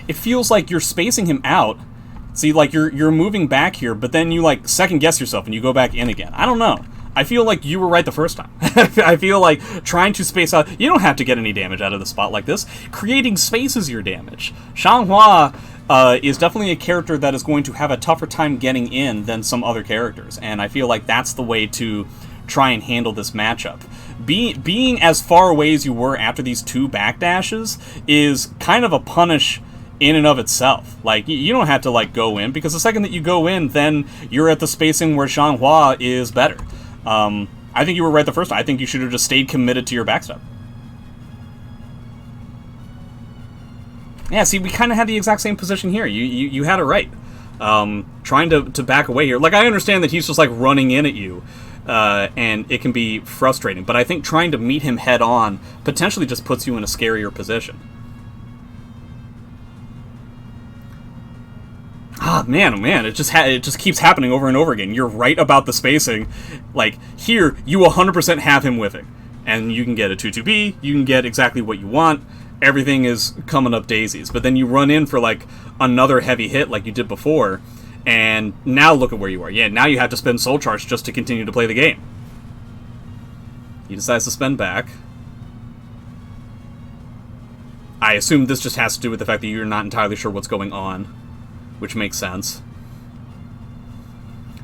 it feels like you're spacing him out. See, like, you're moving back here, but then you, like, second-guess yourself and you go back in again. I don't know. I feel like you were right the first time. I feel like trying to space out... You don't have to get any damage out of the spot like this. Creating space is your damage. Xianghua is definitely a character that is going to have a tougher time getting in than some other characters, and I feel like that's the way to try and handle this matchup. Being as far away as you were after these 2 backdashes is kind of a punish in and of itself. Like, you don't have to, like, go in, because the second that you go in, then you're at the spacing where Xianghua is better. I think you were right the first time. I think you should have just stayed committed to your backstep. Yeah, see, we kind of had the exact same position here. You had it right. Trying to back away here. Like, I understand that he's just, like, running in at you, and it can be frustrating, but I think trying to meet him head-on potentially just puts you in a scarier position. Ah, man, oh man, it just keeps happening over and over again. You're right about the spacing. Like, here, you 100% have him whiffing. And you can get a 2-2B, you can get exactly what you want. Everything is coming up daisies. But then you run in for, like, another heavy hit like you did before, and now look at where you are. Yeah, now you have to spend soul charge just to continue to play the game. He decides to spend back. I assume this just has to do with the fact that you're not entirely sure what's going on, which makes sense.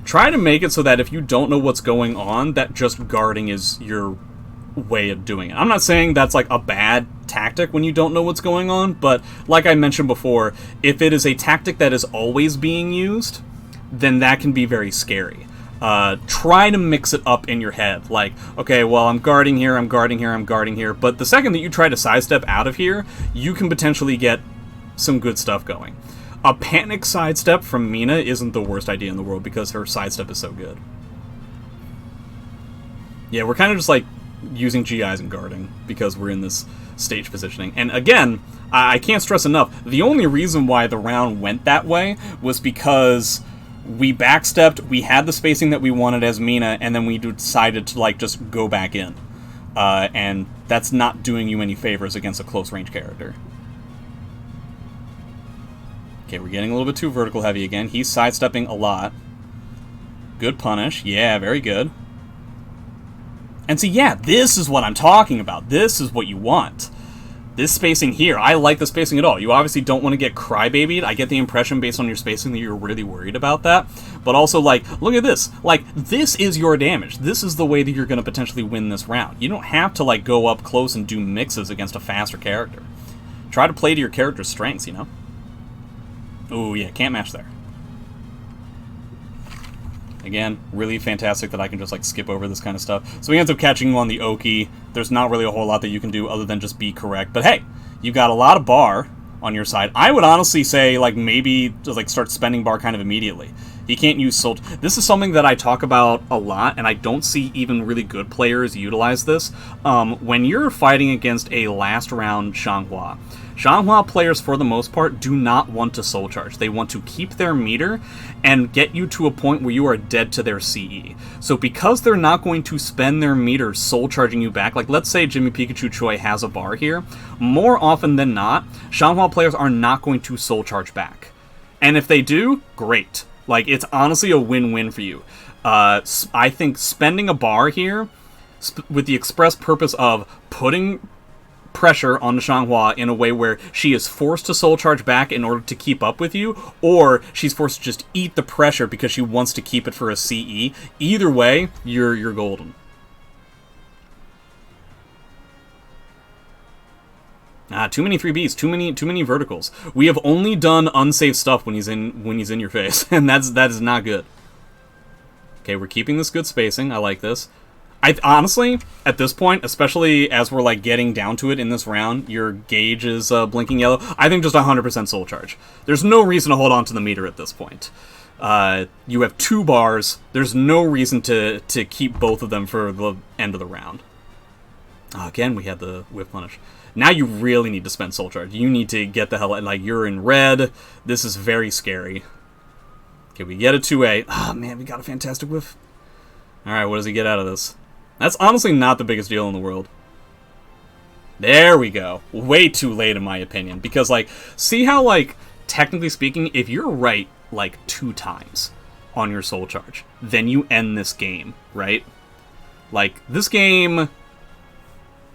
Try to make it so that if you don't know what's going on, that just guarding is your way of doing it. I'm not saying that's like a bad tactic when you don't know what's going on, but like I mentioned before, if it is a tactic that is always being used, then that can be very scary. Try to mix it up in your head. Like, okay, well, I'm guarding here, I'm guarding here, I'm guarding here, but the second that you try to sidestep out of here, you can potentially get some good stuff going. A panic sidestep from Mina isn't the worst idea in the world because her sidestep is so good. Yeah, we're kind of just like using GIs and guarding because we're in this stage positioning. And again, I can't stress enough, the only reason why the round went that way was because we backstepped, we had the spacing that we wanted as Mina, and then we decided to like just go back in. And that's not doing you any favors against a close range character. Okay, we're getting a little bit too vertical heavy again. He's sidestepping a lot. Good punish. Yeah, very good. And see, yeah, this is what I'm talking about. This is what you want. This spacing here, I like the spacing at all. You obviously don't want to get crybabied. I get the impression based on your spacing that you're really worried about that. But also, like, look at this. Like, this is your damage. This is the way that you're going to potentially win this round. You don't have to, like, go up close and do mixes against a faster character. Try to play to your character's strengths, you know? Ooh, yeah, can't match there. Again, really fantastic that I can just, like, skip over this kind of stuff. So he ends up catching you on the Oki. There's not really a whole lot that you can do other than just be correct. But hey, you got a lot of bar on your side. I would honestly say, like, maybe just, like, start spending bar kind of immediately. He can't use Soul. This is something that I talk about a lot, and I don't see even really good players utilize this. When you're fighting against a last round Xianghua, Xianghua players, for the most part, do not want to soul charge. They want to keep their meter and get you to a point where you are dead to their CE. So because they're not going to spend their meter soul charging you back, like let's say Jimmy Pikachu Choi has a bar here, more often than not, Xianghua players are not going to soul charge back. And if they do, great. Like, it's honestly a win-win for you. I think spending a bar here with the express purpose of putting pressure on the Xianghua in a way where she is forced to soul charge back in order to keep up with you, or she's forced to just eat the pressure because she wants to keep it for a CE. Either way, you're golden. Too many 3Bs, too many verticals. We have only done unsafe stuff when he's in your face, and that is not good. Okay, we're keeping this good spacing. I like this. I honestly, at this point, especially as we're like getting down to it in this round, your gauge is blinking yellow. I think just 100% soul charge. There's no reason to hold on to the meter at this point. You have 2 bars. There's no reason to keep both of them for the end of the round. Again, we had the whip punish. Now you really need to spend soul charge. You need to get the hell out. Like, you're in red. This is very scary. Okay, we get a 2A. Oh, man, we got a fantastic whiff. Alright, what does he get out of this? That's honestly not the biggest deal in the world. There we go. Way too late, in my opinion. Because, like, see how, like, technically speaking, if you're right, like, 2 times on your soul charge, then you end this game, right? Like, this game,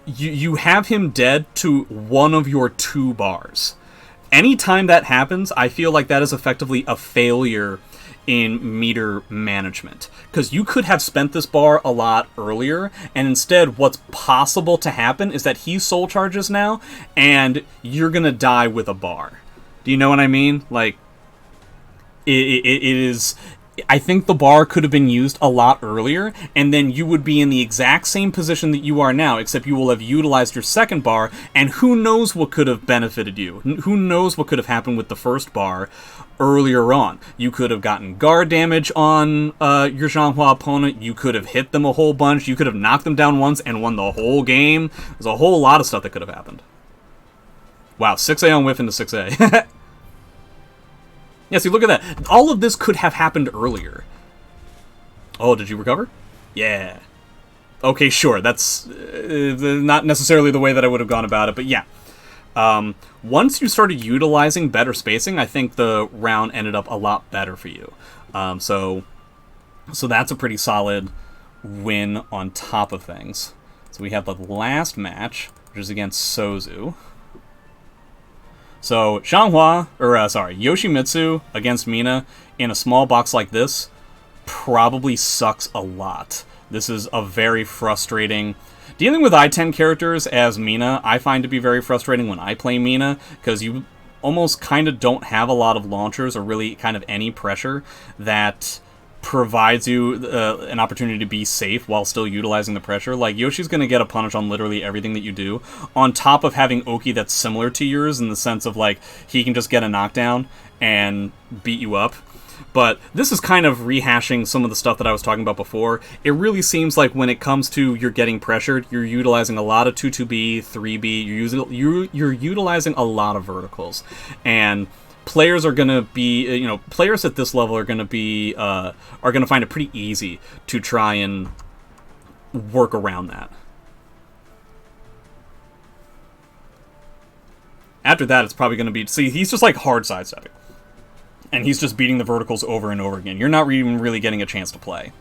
you have him dead to one of your 2 bars. Anytime that happens, I feel like that is effectively a failure in meter management, because you could have spent this bar a lot earlier, and instead what's possible to happen is that he soul charges now, and you're gonna die with a bar. Do you know what I mean? Like, it is... I think the bar could have been used a lot earlier, and then you would be in the exact same position that you are now, except you will have utilized your second bar, and who knows what could have benefited you. Who knows what could have happened with the first bar earlier on. You could have gotten guard damage on your Xianghua opponent, you could have hit them a whole bunch, you could have knocked them down once and won the whole game. There's a whole lot of stuff that could have happened. Wow, 6A on whiff into 6A. Yeah, see, look at that. All of this could have happened earlier. Oh, did you recover? Yeah. Okay, sure. That's not necessarily the way that I would have gone about it, but yeah. Once you started utilizing better spacing, I think the round ended up a lot better for you. So that's a pretty solid win on top of things. So we have the last match, which is against Sozu. So, Yoshimitsu against Mina in a small box like this probably sucks a lot. This is a very frustrating... Dealing with I-10 characters as Mina, I find to be very frustrating when I play Mina, because you almost kind of don't have a lot of launchers or really kind of any pressure that provides you an opportunity to be safe while still utilizing the pressure. Like, Yoshi's going to get a punish on literally everything that you do, on top of having Oki that's similar to yours in the sense of, like, he can just get a knockdown and beat you up. But this is kind of rehashing some of the stuff that I was talking about before. It really seems like when it comes to you're getting pressured, you're utilizing a lot of 2-2B, 3B, you're utilizing a lot of verticals. And players are going to be, players at this level are going to be, are going to find it pretty easy to try and work around that. After that, it's probably going to be, see, he's just like hard sidestepping. And he's just beating the verticals over and over again. You're not even really getting a chance to play.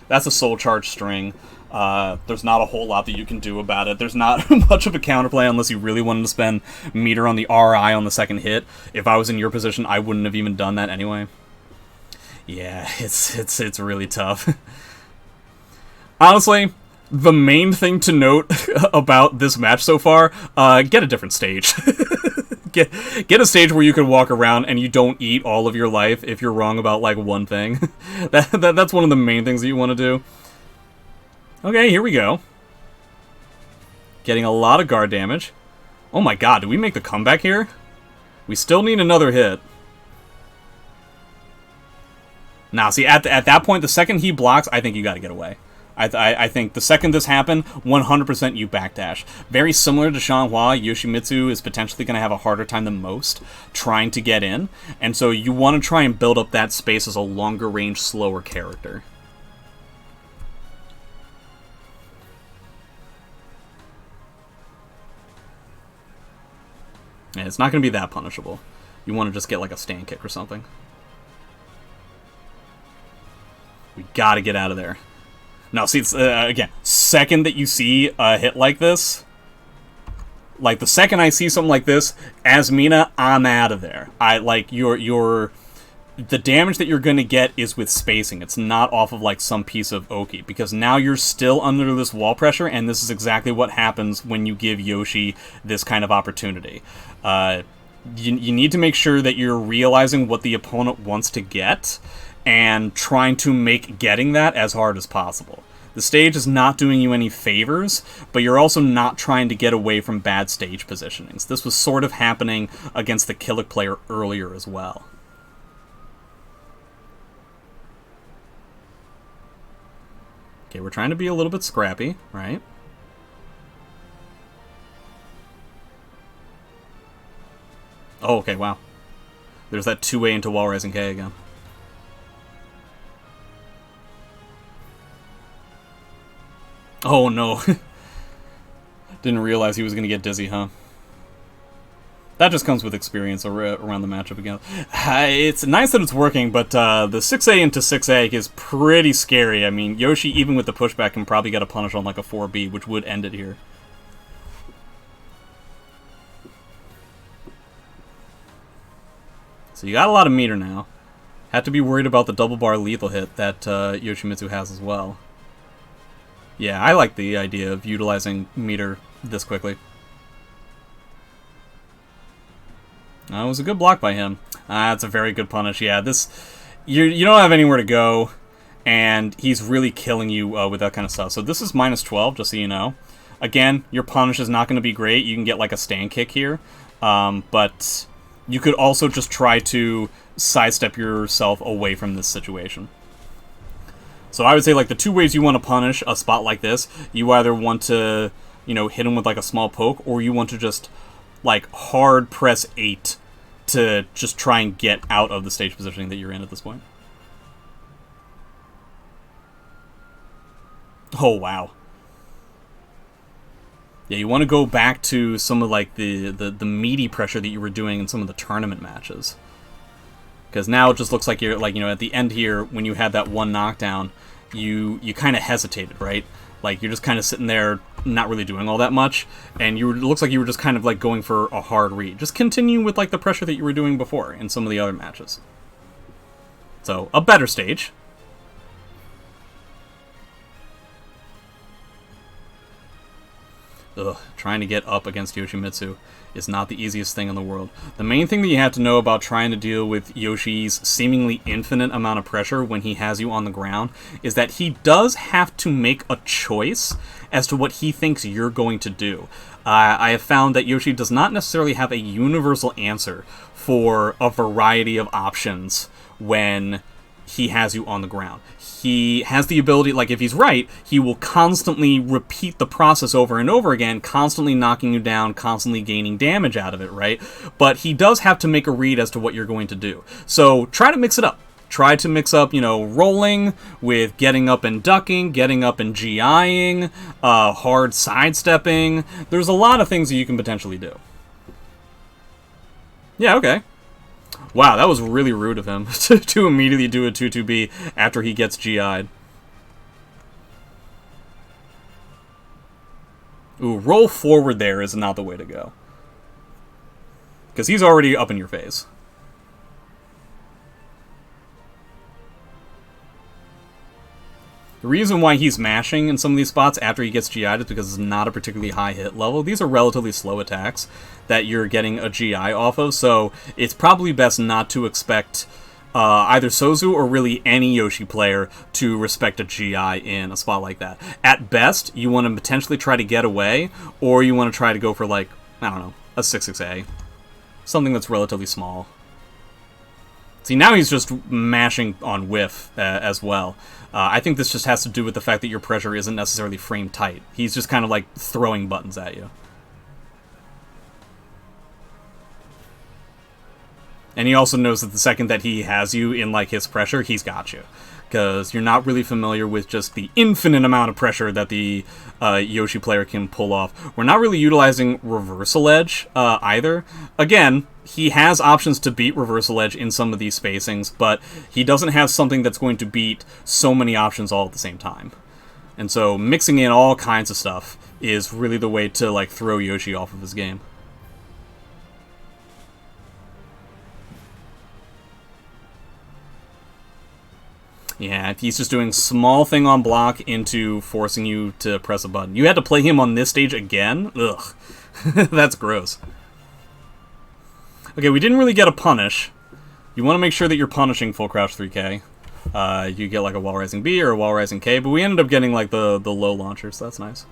That's a soul charge string. There's not a whole lot that you can do about it. There's not much of a counterplay unless you really wanted to spend meter on the RI on the second hit. If I was in your position, I wouldn't have even done that anyway. Yeah, it's really tough. Honestly, the main thing to note about this match so far, get a different stage. Get a stage where you can walk around and you don't eat all of your life if you're wrong about, like, one thing. That's one of the main things that you want to do. Okay, here we go. Getting a lot of guard damage. Oh my god, did we make the comeback here? We still need another hit. Nah, see, at that point, the second he blocks, I think you gotta get away. I think the second this happened, 100% you backdash. Very similar to Shanghua, Yoshimitsu is potentially going to have a harder time than most trying to get in, and so you want to try and build up that space as a longer range, slower character. Yeah, it's not going to be that punishable. You want to just get like a stand kick or something. We gotta get out of there. Now, see, it's, again, second that you see a hit like this, like, the second I see something like this, as Mina, I'm out of there. The damage that you're gonna get is with spacing. It's not off of, like, some piece of Oki, because now you're still under this wall pressure, and this is exactly what happens when you give Yoshi this kind of opportunity. You need to make sure that you're realizing what the opponent wants to get, and trying to make getting that as hard as possible. The stage is not doing you any favors, but you're also not trying to get away from bad stage positionings. This was sort of happening against the Killick player earlier as well. Okay, we're trying to be a little bit scrappy, right? Oh, okay, wow. There's that 2A into wall rising K again. Oh no. Didn't realize he was going to get dizzy, huh? That just comes with experience around the matchup again. It's nice that it's working, but the 6A into 6A is pretty scary. I mean, Yoshi, even with the pushback, can probably get a punish on like a 4B, which would end it here. So you got a lot of meter now. Have to be worried about the double bar lethal hit that Yoshimitsu has as well. Yeah, I like the idea of utilizing meter this quickly. That was a good block by him. That's a very good punish. Yeah, this you don't have anywhere to go, and he's really killing you with that kind of stuff. So this is minus 12, just so you know. Again, your punish is not going to be great. You can get like a stand kick here, but you could also just try to sidestep yourself away from this situation. So I would say, like, the two ways you want to punish a spot like this, you either want to, you know, hit him with, like, a small poke, or you want to just, like, hard press 8 to just try and get out of the stage positioning that you're in at this point. Oh, wow. Yeah, you want to go back to some of, like, the meaty pressure that you were doing in some of the tournament matches. Because now it just looks like you're, like, you know, at the end here, when you had that one knockdown, you kind of hesitated, right? Like, you're just kind of sitting there, not really doing all that much, and it looks like you were just kind of, like, going for a hard read. Just continue with, like, the pressure that you were doing before in some of the other matches. So, a better stage. Ugh, trying to get up against Yoshimitsu is not the easiest thing in the world. The main thing that you have to know about trying to deal with Yoshi's seemingly infinite amount of pressure when he has you on the ground is that he does have to make a choice as to what he thinks you're going to do. I have found that Yoshi does not necessarily have a universal answer for a variety of options when he has you on the ground. He has the ability, like, if he's right, he will constantly repeat the process over and over again, constantly knocking you down, constantly gaining damage out of it, right? But he does have to make a read as to what you're going to do. So try to mix it up. Try to mix up, you know, rolling with getting up and ducking, getting up and GIing, hard sidestepping. There's a lot of things that you can potentially do. Yeah, okay. Wow, that was really rude of him to immediately do a 2-2B after he gets GI'd. Ooh, roll forward there is not the way to go. Because he's already up in your face. The reason why he's mashing in some of these spots after he gets GI'd is because it's not a particularly high hit level. These are relatively slow attacks that you're getting a GI off of, so it's probably best not to expect either Sozu or really any Yoshi player to respect a GI in a spot like that. At best, you want to potentially try to get away, or you want to try to go for, like, I don't know, a 6-6A. Something that's relatively small. See, now he's just mashing on whiff as well. I think this just has to do with the fact that your pressure isn't necessarily frame tight. He's just kind of like throwing buttons at you. And he also knows that the second that he has you in like his pressure, he's got you. Because you're not really familiar with just the infinite amount of pressure that the Yoshi player can pull off. We're not really utilizing Reversal Edge either. Again, he has options to beat Reversal Edge in some of these spacings, but he doesn't have something that's going to beat so many options all at the same time. And so mixing in all kinds of stuff is really the way to like throw Yoshi off of his game. Yeah, he's just doing small thing on block into forcing you to press a button. You had to play him on this stage again? Ugh. That's gross. Okay, we didn't really get a punish. You want to make sure that you're punishing full crouch 3K. You get like a wall rising B or a wall rising K, but we ended up getting like the low launcher, so that's nice.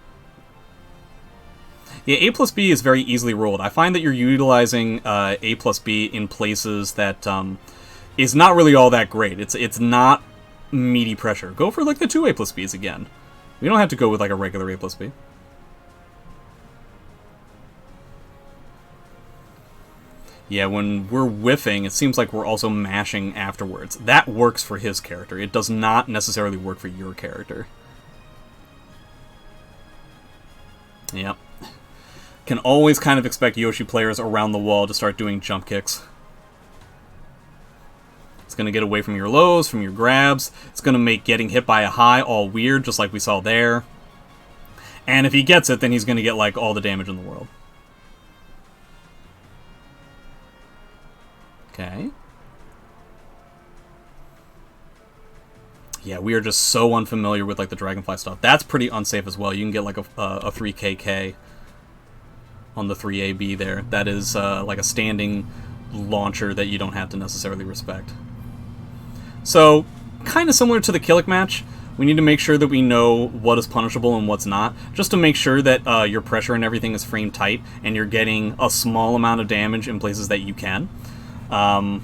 Yeah, A plus B is very easily rolled. I find that you're utilizing A plus B in places that is not really all that great. It's not meaty pressure. Go for like the 2 A plus Bs again. We don't have to go with like a regular A plus B. Yeah, when we're whiffing, it seems like we're also mashing afterwards. That works for his character. It does not necessarily work for your character. Yep. Can always kind of expect Yoshi players around the wall to start doing jump kicks. It's going to get away from your lows, from your grabs. It's going to make getting hit by a high all weird, just like we saw there. And if he gets it, then he's going to get like all the damage in the world. Okay. Yeah, we are just so unfamiliar with like the Dragonfly stuff. That's pretty unsafe as well. You can get like a 3KK on the 3AB there. That is like a standing launcher that you don't have to necessarily respect. So, kind of similar to the Killick match, we need to make sure that we know what is punishable and what's not, just to make sure that your pressure and everything is frame tight, and you're getting a small amount of damage in places that you can. And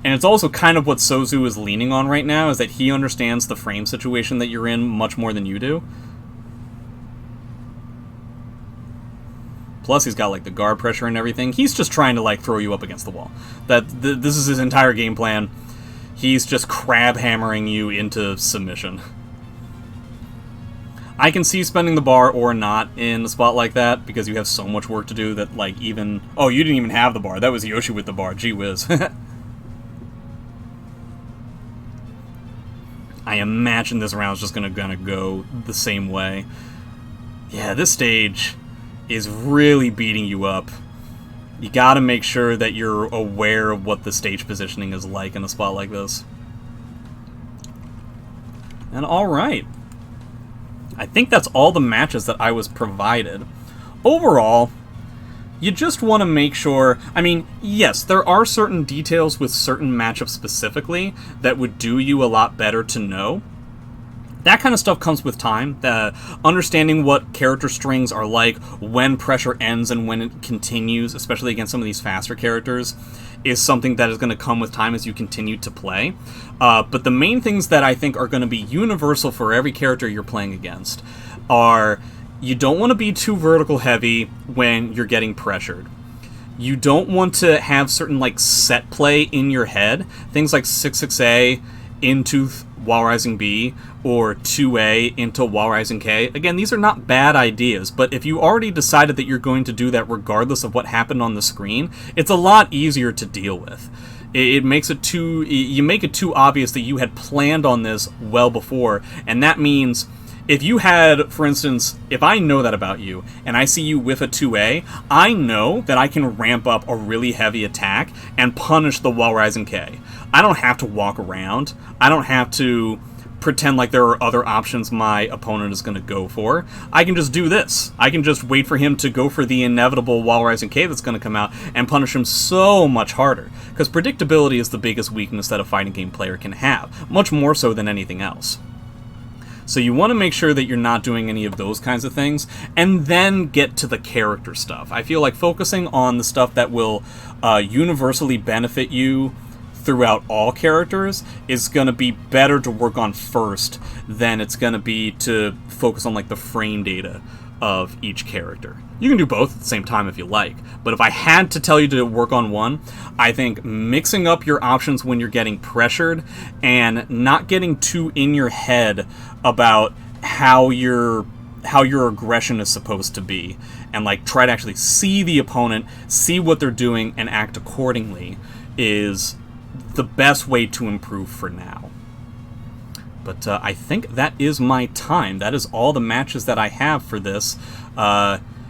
it's also kind of what Sozu is leaning on right now, is that he understands the frame situation that you're in much more than you do. Plus, he's got like the guard pressure and everything. He's just trying to like throw you up against the wall. This is his entire game plan. He's just crab hammering you into submission. I can see spending the bar or not in a spot like that, because you have so much work to do that, like, even... Oh, you didn't even have the bar. That was Yoshi with the bar. Gee whiz. I imagine this round's just gonna go the same way. Yeah, this stage is really beating you up. You gotta make sure that you're aware of what the stage positioning is like in a spot like this. And alright. I think that's all the matches that I was provided. Overall, you just want to make sure... I mean, yes, there are certain details with certain matchups specifically that would do you a lot better to know. That kind of stuff comes with time. Understanding what character strings are like, when pressure ends and when it continues, especially against some of these faster characters, is something that is going to come with time as you continue to play. But the main things that I think are going to be universal for every character you're playing against are, you don't want to be too vertical heavy when you're getting pressured. You don't want to have certain like set play in your head. Things like 6-6A into Wall Rising B or 2A into Wall Rising K. Again, these are not bad ideas, but if you already decided that you're going to do that regardless of what happened on the screen, it's a lot easier to deal with. It makes it too... You make it too obvious that you had planned on this well before, and that means... If you had, for instance, if I know that about you, and I see you whiff a 2A, I know that I can ramp up a really heavy attack and punish the Wall Rising K. I don't have to walk around. I don't have to pretend like there are other options my opponent is going to go for. I can just do this. I can just wait for him to go for the inevitable Wall Rising K that's going to come out and punish him so much harder. Because predictability is the biggest weakness that a fighting game player can have, much more so than anything else. So you want to make sure that you're not doing any of those kinds of things, and then get to the character stuff. I feel like focusing on the stuff that will universally benefit you throughout all characters is going to be better to work on first than it's going to be to focus on like the frame data of each character. You can do both at the same time if you like, but if I had to tell you to work on one, I think mixing up your options when you're getting pressured and not getting too in your head about how your aggression is supposed to be, and like try to actually see the opponent, see what they're doing, and act accordingly is the best way to improve for now. But I think that is my time. That is all the matches that I have for this.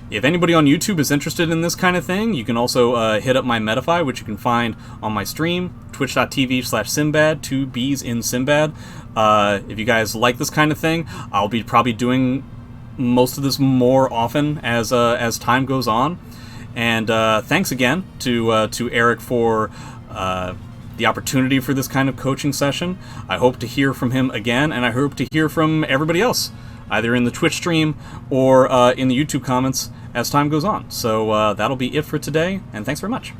If anybody on YouTube is interested in this kind of thing, you can also hit up my Metafy, which you can find on my stream, twitch.tv/Sinbad, 2 B's in Sinbad. If you guys like this kind of thing, I'll be probably doing most of this more often as time goes on. And thanks again to Eric for the opportunity for this kind of coaching session. I hope to hear from him again, and I hope to hear from everybody else, either in the Twitch stream or in the YouTube comments as time goes on. So that'll be it for today, and thanks very much.